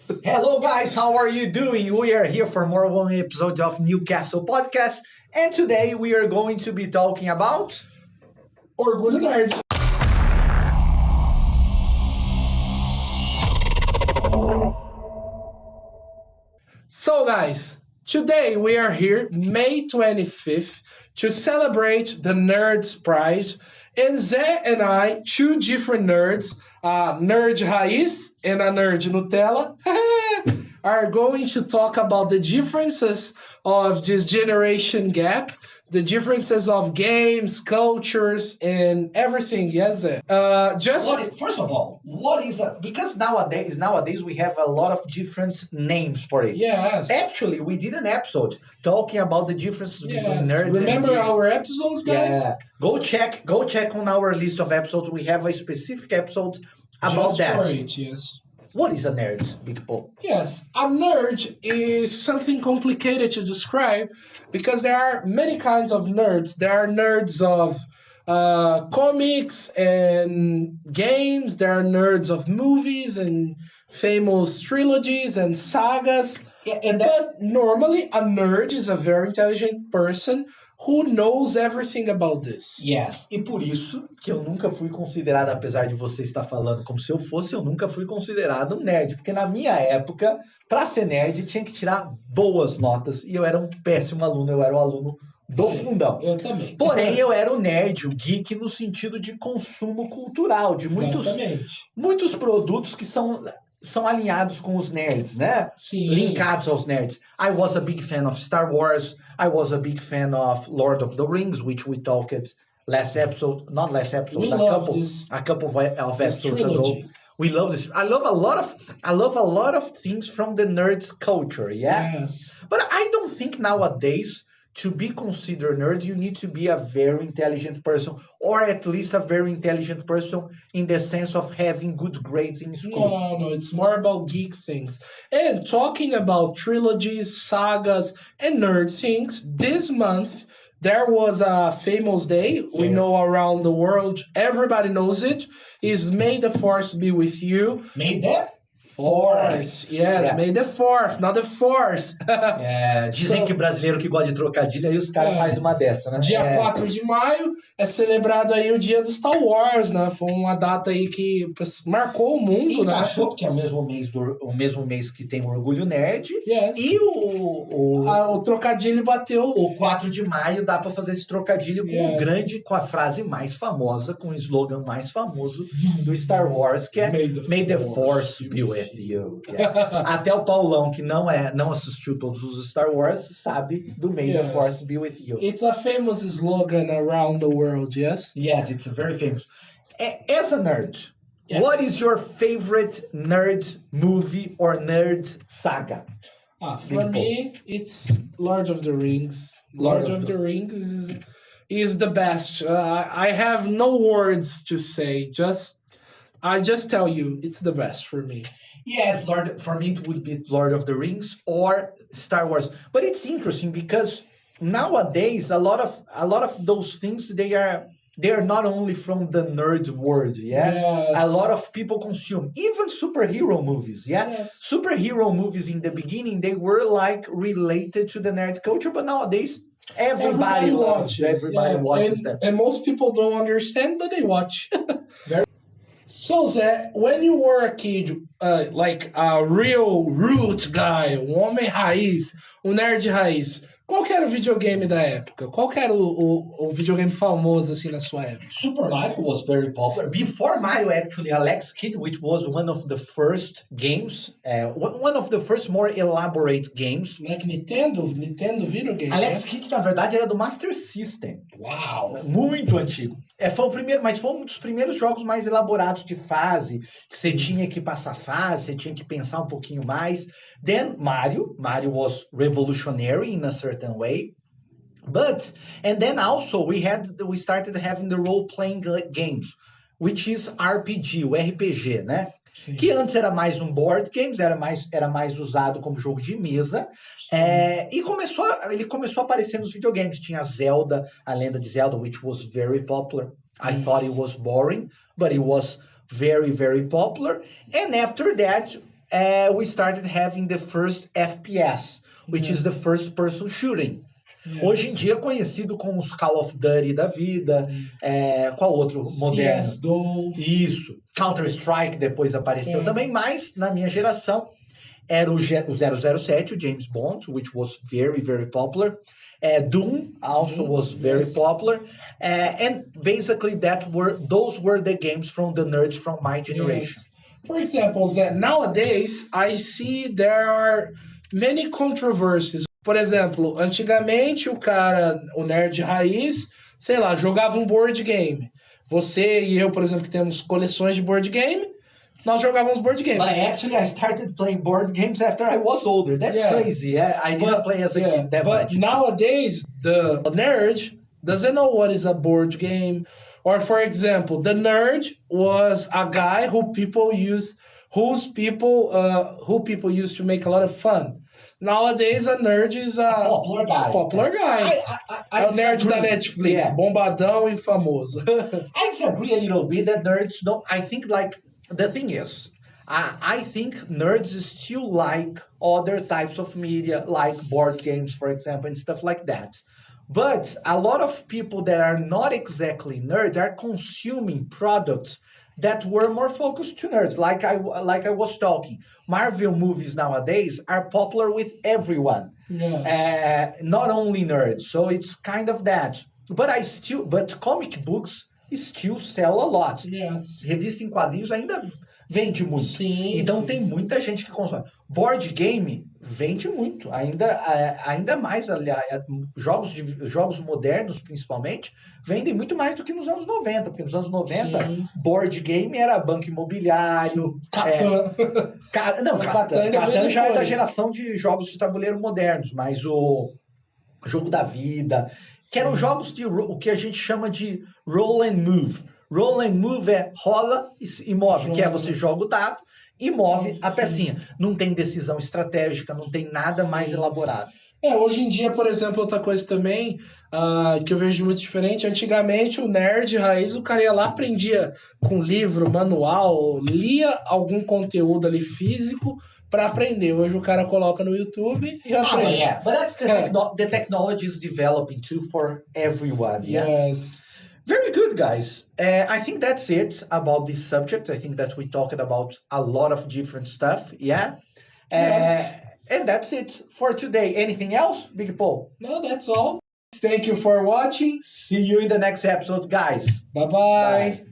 Hello guys, how are you doing? We are here for more one episode of Newcastle podcast, and today we are going to be talking about Orgulho Nerd. So guys, today we are here, May 25th, to celebrate the Nerds Pride. And Zé and I, two different nerds, a nerd raiz and a nerd Nutella, are going to talk about the differences of this generation gap, the differences of games, cultures, and everything. Yes, Zé. First of all, what is a... Because nowadays we have a lot of different names for it. Yes. Actually, we did an episode talking about the differences between nerds Remember and our episodes, guys? Yeah. Go check on our list of episodes. We have a specific episode about that. For it, yes. What is a nerd, Big Paul? Yes, a nerd is something complicated to describe because there are many kinds of nerds. There are nerds of comics and games. There are nerds of movies and famous trilogies and sagas. But normally a nerd is a very intelligent person who knows everything about this. Yes, e por isso que eu nunca fui considerado, apesar de você estar falando como se eu fosse, eu nunca fui considerado um nerd, porque na minha época, para ser nerd, tinha que tirar boas notas, e eu era um péssimo aluno, eu era o aluno do fundão. Eu também. Porém, eu era o nerd, o geek, no sentido de consumo cultural, de muitos produtos que são alinhados com os nerds, né? Sim. Linkados aos nerds. I was a big fan of Star Wars. I was a big fan of Lord of the Rings, which we talked a couple of episodes ago. We love this. I love a lot of things from the nerds culture, yeah? Yes. But I don't think nowadays to be considered nerd, you need to be a very intelligent person, or at least a very intelligent person in the sense of having good grades in school. No, it's more about geek things. And talking about trilogies, sagas, and nerd things, this month there was a famous day we know around the world. Everybody knows it. Is May the Force be with you. May the Force. Yes, yeah. May the Fourth, not the Force. Dizem que brasileiro que gosta de trocadilho, aí os caras fazem uma dessa, né? Dia 4 de maio é celebrado aí o dia do Star Wars, né? Foi uma data aí que marcou o mundo, né? Encaixou, porque é o mesmo mês que tem o Orgulho Nerd. Yes. E o trocadilho bateu. O 4 de maio dá pra fazer esse trocadilho com a frase mais famosa, com o slogan mais famoso do Star Wars, que é May the Force be with you. Yeah. Até o Paulão, que não assistiu todos os Star Wars, sabe do May the Force be with you. It's a famous slogan around the world, yes? Yes, it's very famous. As a nerd, what is your favorite nerd movie or nerd saga? For me, it's Lord of the Rings. Lord of the Rings is the best. I have no words to say. I just tell you, it's the best for me. Yes, for me it would be Lord of the Rings or Star Wars. But it's interesting because nowadays a lot of those things they are not only from the nerd world, a lot of people consume even superhero movies, superhero movies in the beginning they were like related to the nerd culture, but nowadays everybody watches them, and most people don't understand, but they watch. So Zé, when you were a kid, like a real root guy, homem raiz, nerd raiz, qual que era o videogame da época? Qual que era o videogame famoso assim na sua época? Super Mario was very popular. Before Mario, actually, Alex Kidd, which was one of the first games, one of the first more elaborate games. Like Nintendo videogame. Alex Kidd, na verdade, era do Master System. Uau! Muito antigo. Foi o primeiro, mas foi um dos primeiros jogos mais elaborados de fase, que você tinha que passar fase, você tinha que pensar um pouquinho mais. Then Mario was revolutionary in a certain way. And then also we started having the role-playing games, which is RPG, o RPG, né? Sim. Que antes era mais um board games, era mais usado como jogo de mesa. E ele começou a aparecer nos videogames. Tinha Zelda, a lenda de Zelda, which was very popular. I thought it was boring, but it was very, very popular. And after that, we started having the first FPS, which is the first person shooting. Hoje em dia conhecido como os Call of Duty da vida, qual outro moderno? CSGO. Isso, Counter-Strike depois apareceu também, mas na minha geração era o 007, o James Bond, which was very, very popular. Doom also was very popular. And basically those were the games from the nerds from my generation. For example, Zé, nowadays I see there are many controversies. Por exemplo, antigamente o nerd raiz, sei lá, jogava um board game. Você e eu, por exemplo, que temos coleções de board game, nós jogávamos board game. But actually, I started playing board games after I was older. That's crazy. I didn't play as a kid that much. But nowadays, the nerd doesn't know what is a board game. Or, for example, the nerd was a guy who people used to make a lot of fun. Nowadays, a nerd is a popular guy. I É o nerd da Netflix, bombadão e famoso. I disagree a little bit that nerds don't. I think the thing is, I think nerds still like other types of media, like board games, for example, and stuff like that. But a lot of people that are not exactly nerds are consuming products that were more focused to nerds. Like I was talking, Marvel movies nowadays are popular with everyone, not only nerds. So it's kind of that. But comic books still sell a lot. Yes. Revista em quadrinhos ainda vende muito. Sim, então tem muita gente que consome. Board game vende muito, ainda mais, aliás, jogos modernos, principalmente, vendem muito mais do que nos anos 90, porque nos anos 90, board game era banco imobiliário. Catan. Catan já é da geração de jogos de tabuleiro modernos, mas o Jogo da Vida, que eram jogos de o que a gente chama de roll and move. Roll and move é rola e move, que é você joga o dado e move a pecinha. Não tem decisão estratégica, não tem nada mais elaborado. Hoje em dia, por exemplo, outra coisa também que eu vejo muito diferente. Antigamente, o nerd raiz, o cara ia lá, aprendia com livro, manual, lia algum conteúdo ali físico para aprender. Hoje o cara coloca no YouTube e aprende. But that's the technology is developing too for everyone. Yes. Very good, guys. I think that's it about this subject. I think that we talked about a lot of different stuff. Yes. And that's it for today. Anything else, Big Paul? No, that's all. Thank you for watching. See you in the next episode, guys. Bye-bye. Bye.